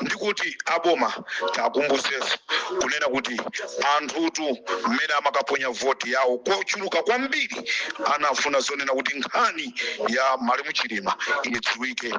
ndikuti aboma takumbuseso kunena kuti anthutu mmene amakaponya voti yawo kochuluka kwambiri anafuna zonena kuti nkhani ya Malemu Chilima idziwike.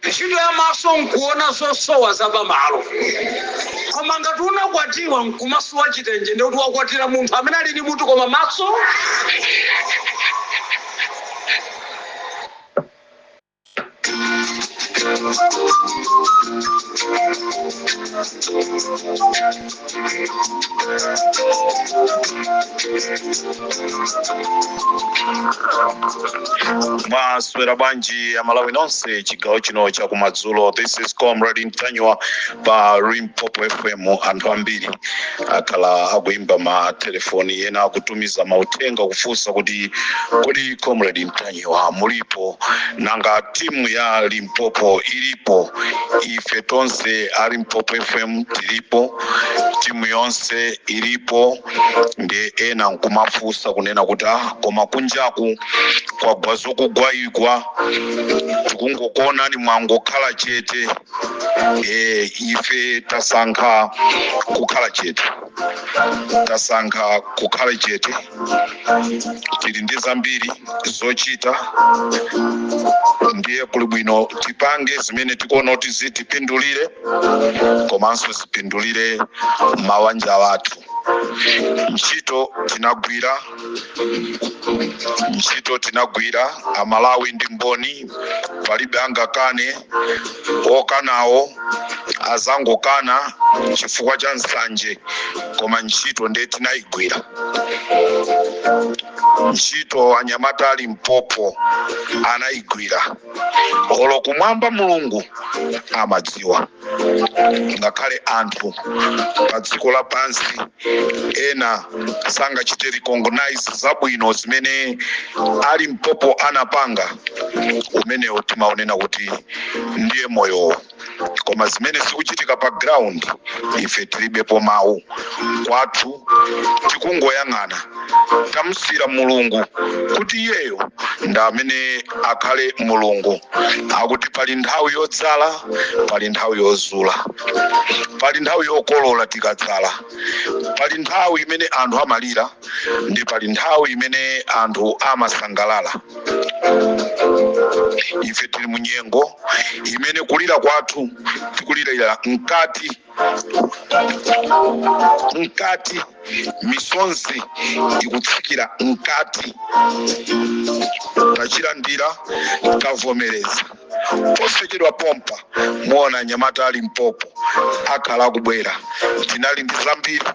Ntchito ya maso nkuona zosowa za pamalo. Koma ngati unakwatiwa nkumasuwa chitenje ndi kuti wakwatira munthu amene ali ndi mutu koma maso. Maswera banji ya Malawi nonse chigawo chino cha kumadzulo. This is Comrade Mtanywa pa Limpopo FM. Anthu ambiri akhala akuimba ma telefoni ena akutumiza mautenga kufunsa kuti kodi Comrade Mtanywa mulipo, nanga timu ya Limpopo ilipo, ife tonse a Limpopo FM tilipo, timu yonse ilipo. Ndi ena nkumafunsa kunena kuti koma kunjaku kwa gwazuku gwayigwa tikungokona ni mwangokhala chete. Ife tasankha kukhala chete, tasankha kukhala chete. Tili ndi zambiri zochita, ndiye kuli bwino tipange zimene tikuona kuti zitipindulire komanso zipindulire mabanja wathu. Ntchito tinagwira Amalawi ndi mboni, palibe angakane, okanawo azangokana chifukwa cha nsanje, koma ntchito ndiye tinayigwira. Ntchito anyamata a Limpopo anayigwira. Olo kumwamba Mulungu amadziwa, ngakhale anthu pa dziko lapansi ena sangachite recognize zabwino zimene a Limpopo anapanga, umenewo timaonena kuti ndiye moyo. Koma zimene zikuchitika pa ground ife tilibepo mawu. Kwathu tikungoyang'ana, tamusira Mulungu kuti iyeyo nda amene akhale Mulungu. Akuti pali nthawi yodzala, pali nthawi yozula, pali nthawi yokolola tikadzala, pali nthawi imene anthu amalira, ndi pali nthawi imene anthu amasangalala. Ife tili munyengo imene kulira kwathu tikulira nkati, misonzi ikutsikira nkati. Tachilandira, tavomereza. Posachedwa pompa muona anyamata a Limpopo akhala akubwera. Tinali ndi zambiri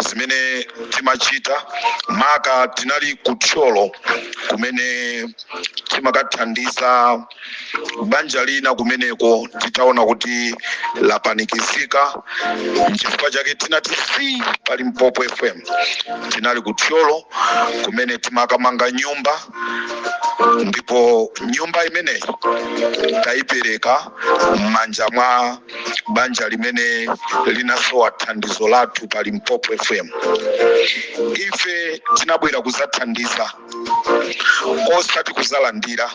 zimene timachita, maka tinali kuthyolo kumene timakathandiza banja lina kumeneko titaona kuti lapanikizika. N'chifukwa chake tinati si pa Limpopo FM. Tinali kuthyolo kumene timakamanga nyumba, ndipo nyumba imeneyi tayipereka m'manja mwa banja limene linasowa thandizo lathu pa Limpopo FM. Ife tinabwera kuzathandiza osati kuzalandira.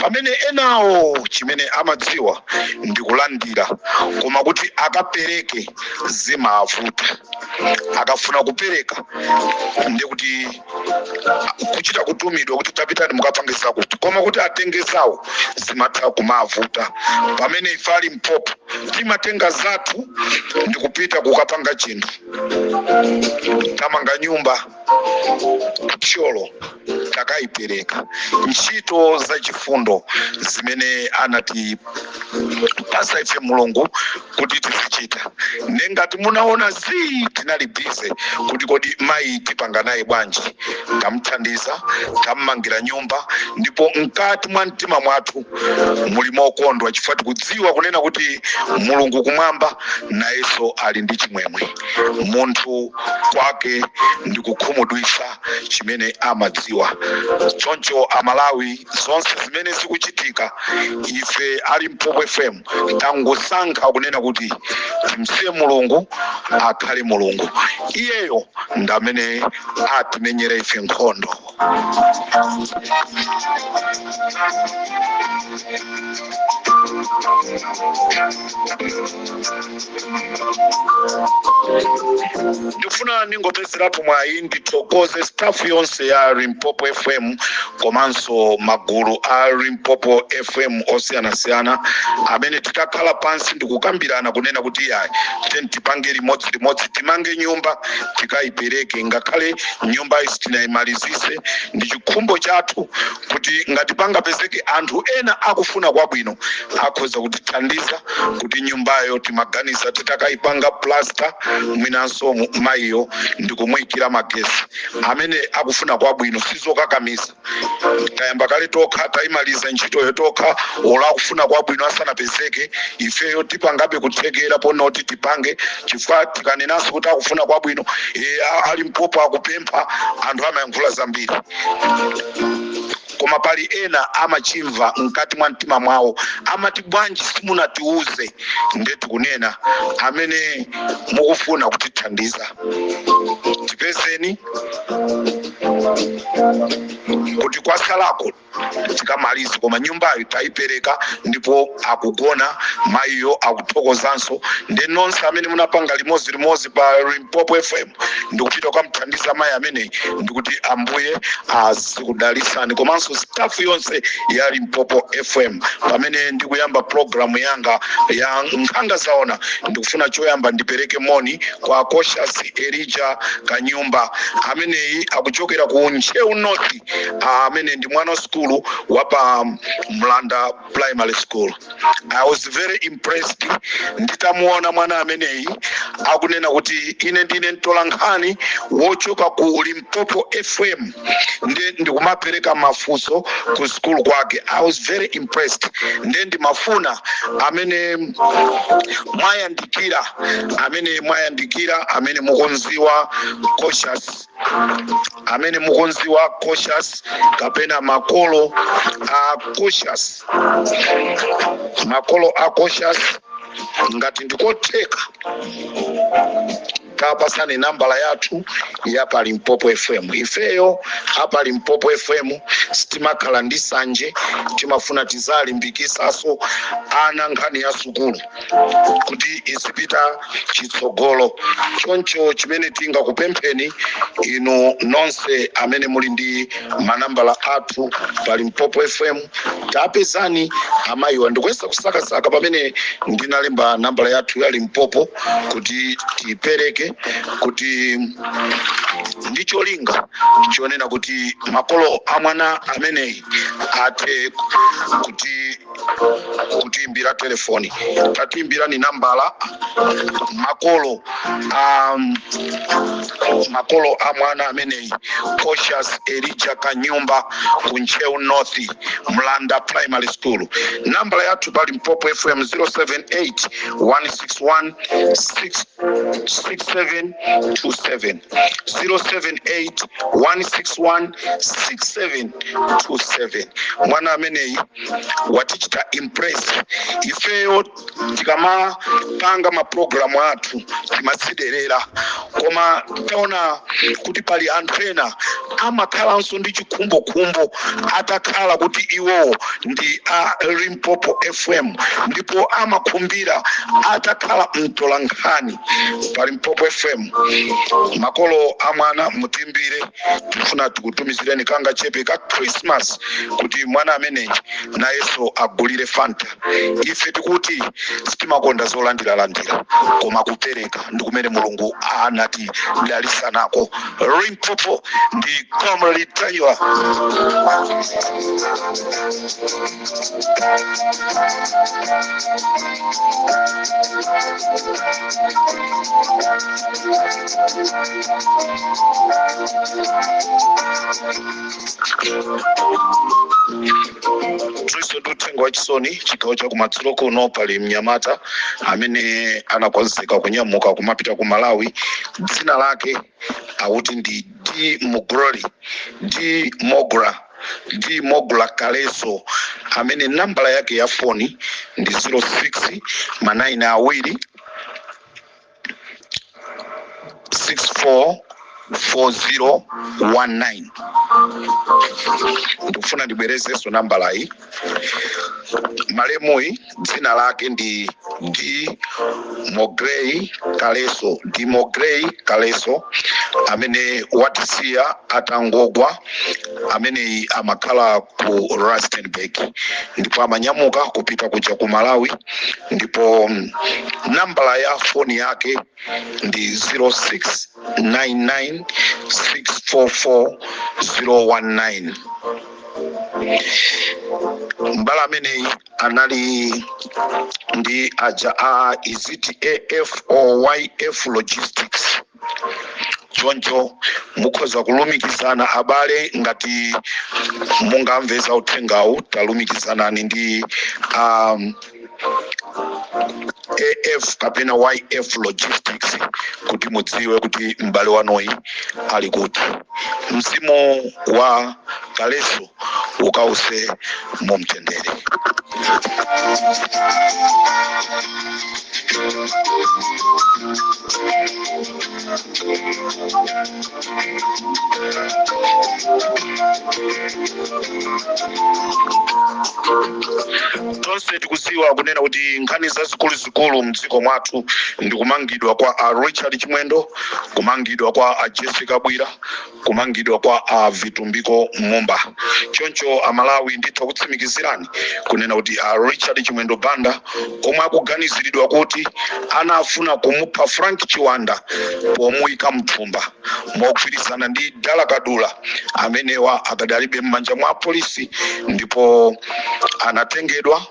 Pamene enawo chimene amadziwa ndi kulandira, koma kuti akapereke zimavuta. Akafuna kupereka ndi kuti kuchita kutumidwa kuti tapitani mukapangisa kuti, koma kuti atengesawo zimatha kumavuta. Pamene ife ali Limpopo timatenga zathu ndi kupita kukapanga chinthu. Tamanga nyumba kuthyolo takayipereka. Ntchito za chifundo zimene anati pasa ife Mulungu kuti tizichita. Nengati munaona tinali bize kuti kodi mayi tipanga naye bwanji, tamthandiza, tammangira nyumba, ndipo mkati mwa mtima mwathu mulimo okondwa chifukwa tikudziwa kunena kuti Mulungu kumwamba nayenso ali ndi chimwemwe. Munthu kwake ndi kukhumudwisa chimene amadziwa. Choncho Amalawi, zonse zimene zikuchitika, ife ali Limpopo FM tangosankha kunena kuti timsiye Mulungu akhale Mulungu. Iyeyo ndamene atimenyera ife nkhondo. Ndifuna ningopezerapo mwayi ndithokoze staff yonse ya Limpopo FM komanso magulu a Limpopo FM osiyanasiyana amene tikakhala pansi ndikukambirana kunena kuti yayi tipange limodzi timange nyumba tikayipereke. Ngakhale nyumba isi tinayimalizise, ndi chikhumbo chathu kuti ngati pangapezeke anthu ena akufuna kwabwino akhoza kutithandiza kuti nyumbayo timaganiza titakayipanga plaster, mwinanso mayiyo ndikumuyikira magesi. Amene akufuna kwabwino sizokakamiza. Tayamba kale tokha tayimaliza ntchitoyo tokha, ola akufuna kwabwino asanapezeke ifeyo tipangabe kuthekera ponoti tipange, chifukwa tikanenanso kuti akufuna kwabwino ali Limpopo akupempha anthu amayankhula zambiri. Koma pali ena amachimva mkati mwa mtima mwawo, amati bwanji simunatiuze. Ndetu kunena amene mukufuna kutithandiza tipezeni kuti kwasalako tikamalize, koma nyumbayo tayipereka ndipo akugona mayiyo akuthokozanso. Ndi nonse amene munapanga limodzi pa Limpopo FM ndikupita kukamthandiza mayi amene ndikuti Ambuye azikudalisani. Komanso staff yonse ya Limpopo FM pamene ndikuyamba programu yanga ya Nkhanga Zaona, ndikufuna choyamba ndipereke moni kwa Cautious Elijah Kanyumba amene akuchokera ku Nchewu North, amene ndi mwana school wapa Mlanda Primary School. I was very impressed nditamuona mwana ameneyi akunena kuti ine ndine mtolankhani wochoka ku Limpopo FM ndikumapereka mafunso ku school kwake. I was very impressed. Ndi mafuna amene mwayandikira amene mukonziwa Cautious, amene mukonziwa Cautious kapena makolo a Cautious, makolo a Cautious, ngati ndikotheka tapasani nambala yathu ya pa Limpopo FM. Ifeyo apa Limpopo FM sitimakhala ndi sanje, timafuna tizalimbikisaso ana nkhani ya sukulu kuti isipita chitsogolo. Choncho chimene tingakupempheni inu nonse amene muli ndi manambala athu pa Limpopo FM, tapezani amayiwa. Ndikuyesa kusakasaka pamene ndinalemba nambala yathu ya Limpopo kuti tipereke chake kuti ndicholinga chionena kuti makolo amwana ameneyi ate kutiimbira telefoni. Tatiimbira ni nambala makolo amwana ameneyi Cautious Elijah Kanyumba Kuncheu North Mlanda Primary School. Nambala yathu pali Limpopo FM 078 161 6727 078 161 6727. Mwana ameneyi watichita impress ifeyo tikama panga maprogramu athu timasiderera koma taona kuti pali antena amakhalanso ndi chikhumbokhumbo atakhala kuti iwo ndi Limpopo FM ndipo amakhumbira atakhala mtolankhani pa Limpopo FM. Makolo amwana mutimbire, tifuna tikutumizireni kanga chepe ka Christmas kuti mwana ameneyi nayeso agulire Fanta. Ife tikuti sitimakonda zolandira koma kupereka ndikumene Mulungu anati dalisanako. Limpopo ndi Comrade Tanywa. Tristo Dutengo Chisoni chigawo cha kumadzulo kuno pali mnyamata amene anakonzeka kunyamuka kumapita ku Malawi. Dzina lake akuti ndi D Mogula Kaleso amene nambala yake ya foni ndi 06 manayina awiri 644019. Ndikufuna ndibwerezeso nambala iyi. Malemuyi dzina lake ndi D Mogray Kaleso amene watisiya atangogwa amene amakhala ku Rustenburg ndipo amanyamuka kupita kuja ku Malawi ndipo nambala ya foni yake ndi 0699644019. Mbala ameneyi anali ndi aja iziti AF or YF Logistics. Choncho mukhoza kulumikizana abale ngati mungamveza uthengawu talumikizanani ndi AF kapena YF Logistics kuti mudziwe kuti mbale wanoyi ali kuti. Mzimu wa Kaleso ukause mumtendere. Tonse tikuziwa kunena kuti nkhani zazikulu mdziko mwathu ndi kumangidwa kwa Richard Chimwendo, kumangidwa kwa Jessica Bwira, kumangidwa kwa Vitumbiko Mumba. Choncho Amalawi ndithu kutsimikizirani kunena kuti Richard Chimwendo Banda omwe akuganiziridwa kuti anafuna kumupha Frank Chiwanda pomuyika mthumba mogwirizana ndi Dala Kadula amenewa akadalibe m'manja mwa polisi ndipo anatengedwa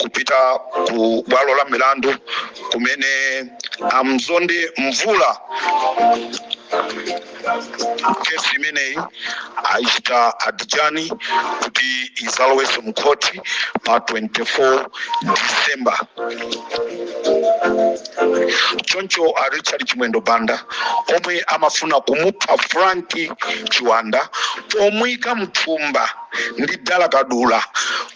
kupita ku bwalo la milandu kumene amzonde mvula kesi imeneyi aichita Adjani kuti izaloweso mkhoti pa 24 December. Choncho Richard Chimwendo Banda omwe amafuna kumupha Frank Chiwanda pomuyika mthumba ndi Dala Kadula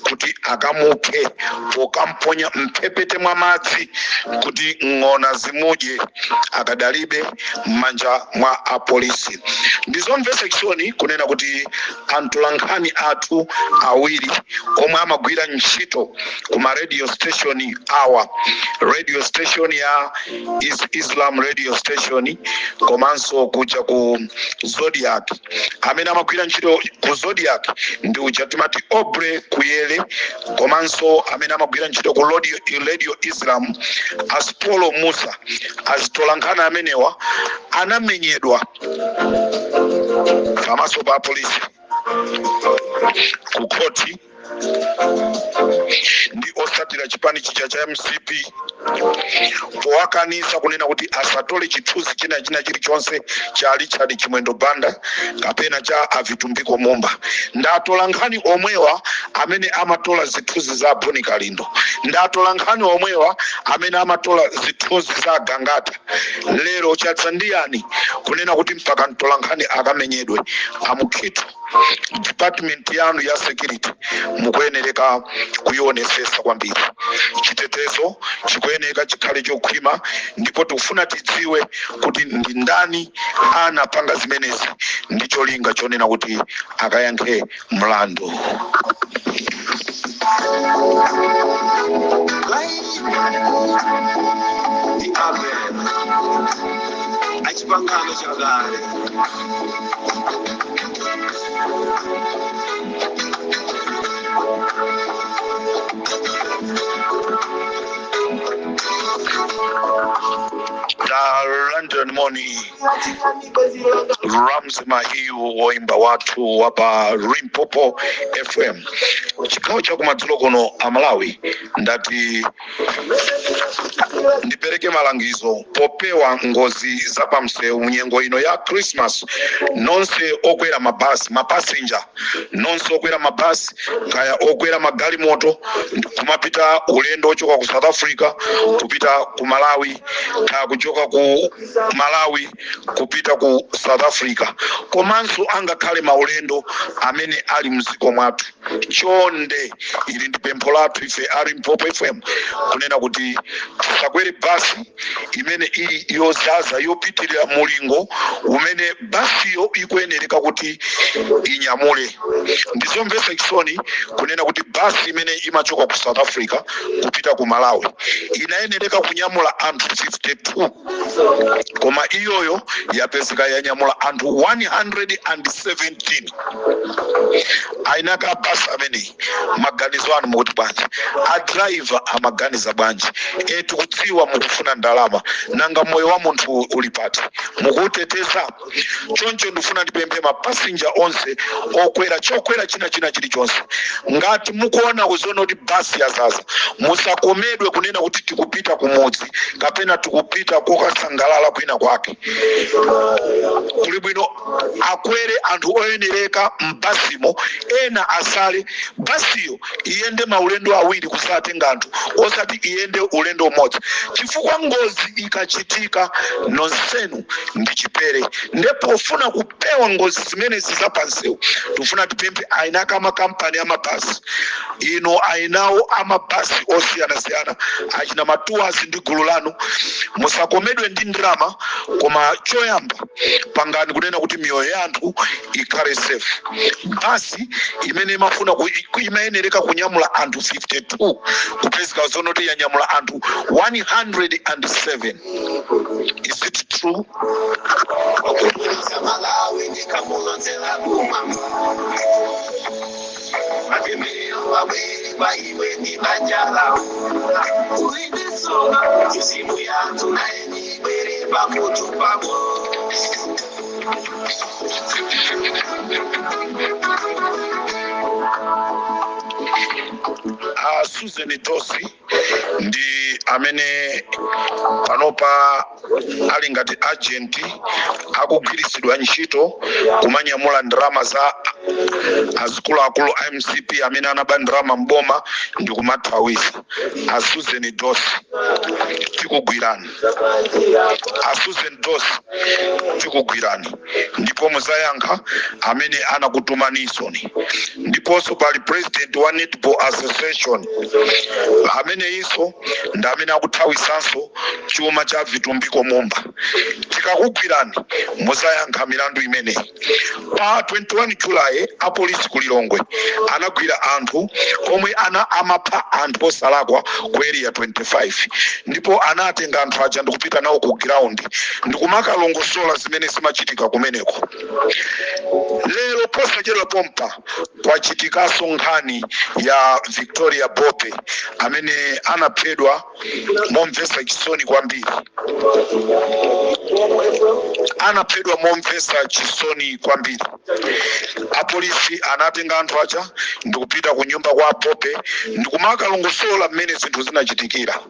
kuti akamuphe pokamponya mphepete mwa madzi kuti ng'ona zimudye akadalibe m'manja mwa apolisi. Ndizomvesa chisoni kunena kuti antolankhani athu awiri omwe amagwira ntchito kuma radio station radio station ya Islam radio station komanso kuja ku Zodiac amene amagwira ntchito ku Zodiac ndi uja timati Obre Kuyele komanso amene amagwira ntchito ku Radio Islam Asipolo Musa azitolankhani amenewa anamenyedwa pamaso pa polisi ku koti ndi osatira chipani chicha cha MCP powakanisa kunena kuti asatole chithunzi china chilichonse cha Richard Chimwendo Banda kapena cha Avitumbiko Mumba. Ndatola nkhani omwewa amene amatola zithunzi za Boni Kalindo, ndatola nkhani omwewa amene amatola zithunzi za Gangata. Lero chatsandiyani kunena kuti mpaka ntola nkhani akamenyedwe amukhitu department yanu ya security mukuyenereka kuyionesesa kwambiri. Chitetezo chikuyeneka chikhale chokhwima, ndipo tikufuna tidziwe kuti ndi ndani anapanga zimenezi ndi cholinga chonena kuti akayankhe mlandu. Achipangano chakale London Money Ramzi Mahiu woimba watu wapa Limpopo FM. Chikao cha kumadzulo kuno Amalawi ndati ndipereke malangizo popewa ngozi za pamseu munyengo ino ya Christmas. Nonse okwera mabasi mapassenger, nonse okwera mabasi kaya okwera magali moto kumapita ulendo ochoka ku South Africa kupita ku Malawi kaya kuchoka ku Malawi kupita ku South Africa, komanso angakhale maulendo amene ali mziko mwathu. Chonde ili ndi pempho lathu ife ali Limpopo FM kunena kuti tisakwere basi imene ili yozaza yopitirira mulingo umene basiyo ikuyenereka kuti inyamule. Ndizomvetsa chisoni kunena kuti basi imene imachoka ku South Africa kupita ku Malawi inayenereka kunyamula anthu 52, koma iyoyo yapezeka yanyamula anthu 117. Ainaka basi amene maganizo anu mukuti bwanji, a driver amaganiza bwanji, tikudziwa mukufuna ndalama nanga moyo wa munthu uli pati mukuteteza. Choncho ndifuna ndipemphe mapassenger onse okwera chokwera china chilichonse, ngati mukuona uzoona kuti basi yazaza musakomedwe kunena kuti tikupita kumudzi kapena tikupita kokasangalala kwina kwake. Kuli bwino akwere anthu oyenereka mbasimo, ena asale basiyo iyende maulendo awiri kusatenga anthu osati iyende ulendo umodzi, chifukwa ngozi ikachitika nonsenu ndi chipere. Ndipo ufuna kupewa ngozi zimene zizapansewu tufuna tipemphe ainaka amakampani amabasi ino ainawo amabasi osiyana achina matuwazi ndi gulu lanu, musakomedwe ndi ndrama, koma choyamba pangani kunena kuti miyoyo ya anthu ikhale safe. Basi imene imafuna imayenereka kunyamula anthu 52 kupezeka zonoti yanyamula anthu 107. Is it true? Susan Dosi ndi amene panopa ali ngati agent akugwirisidwa ntchito kumanyamula ndrama za azikuluakulu MCP amene anaba ndrama mboma ndi kumathawisa. Susan Dosi tikugwirani, Susan Dosi tikugwirani, ndipo muzayankha amene anakutumanisoni. Ndiponso pali president wa Netball Association amene iso ndi amene akuthawisanso chuma cha Vitumbiko mumba tikakugwirani muzayankha milandu imeneyi. Pa 21 Julayi apolisi ku Lilongwe anagwira anthu omwe amapha anthu osalakwa ku area 25 ndipo anatenga anthu aja ndikupita nawo ku ground ndikumakalongosola zimene zimachitika kumeneko. Lero posachedwa pompa kwachitikaso nkhani ya Victoria Bope amene anaphedwa momvesa chisoni kwambiri. Apolisi anatenga anthu aja ndikupita ku nyumba kwa Bope ndikumakalongosola mmene zinthu zinachitikira.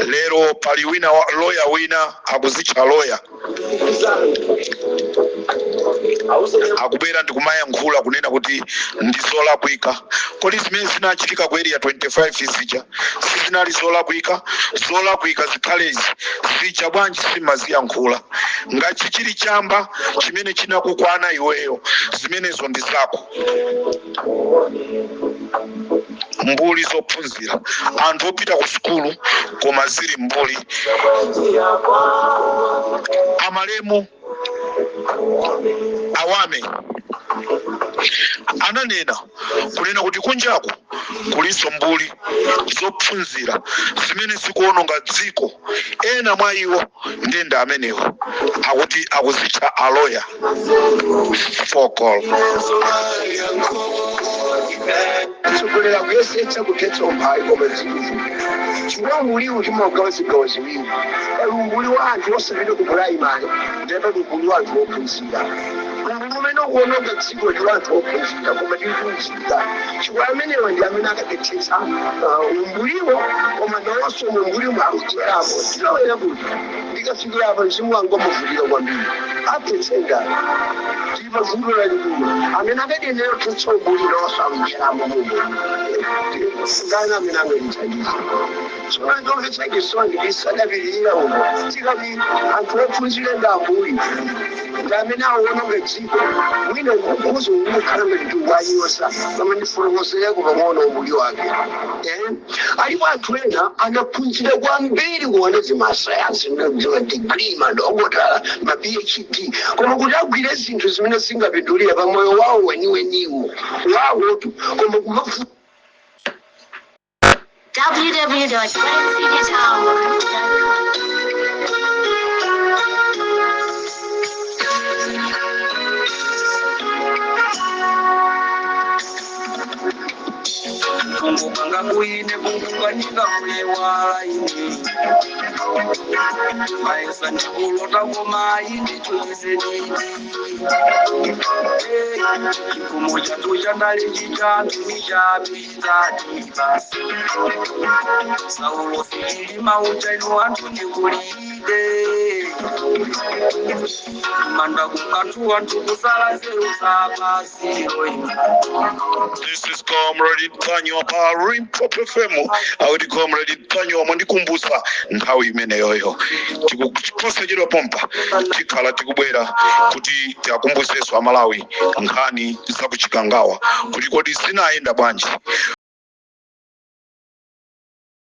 Lero pali lawyer wina akuzitcha lawyer akubwera ndikumayankhula kunena kuti ndizolakwika. Kodi zimene zinachitika ku area 25 zija sizinali zolakwika zikhalezi zija bwanji simaziyankhula? Ngati chili chamba chimene chinakukwana iweyo zimenezo ndi zako. Mbuli zophunzira anthu opita ku sukulu koma zili mbuli. Amalemu awame ananena kunena kuti kunjaku kuliso mbuli zophunzira zimene zikuononga dziko. Ena mwa iwo ndenda amenewo akuti akuzitcha aloya fokol. Tsukulira kuyesetsa kukhetsa umphawi koma zinthu chiwanguli uchima ugawazigawa ziwiri. Umbuli wa anthu osapita ku primary ndipo umbuli wa anthu ophunzira. Umbuli umene ukuononga dziko ndi wa anthu ophunzira koma tikuphunzira. Chifukwa amenewo ndi amene akadetsetsa umbuliwo koma nawonso umbuliwo akucherapo. Tilowera kuti ndikafikira apa mzimu wanga umuvulira kwambiri. Atetsengana ndipo vuto lalikulu amene akadienera kuthetsa umbuli nawonso akucheramo mumo. Ngana amene angatithandize. Tsono ndomvetsa chisoni ndisadapirira umo. Tikati anthu ophunzira ndi ambuli ndi amene aononga dziko mwina ukuzo umukhala ngati wanyosa koma ndifotokozereko pang'ono umbuli wake. Alipo anthu ena anaphunzira kwambiri kuona zimasayansi degree madokotala ma PhD koma kuti agwire zinthu zimene zingapindulira pamoyo wawo weniweniwo wawotu koma kumafu Kunganga kuine kunganyika kuiwala ini maisa ndikulota koma ini chukisenini chikumo chatu chandali chichantu nichapita tibasi saulo fikiri mauchaino wantu ndikulide manda kukatu wantu kusala zeru zapasi. This is Comrade Tanywa pa Rimpopo FM. Awudi Comrade Tanywa mwandikumbusa nthawi imene yoyo. Posachedwa pompa tikhala tikubwera kuti tiakumbuseso Amalawi nkhani za kuchikangawa kuti kodi zinaenda bwanji.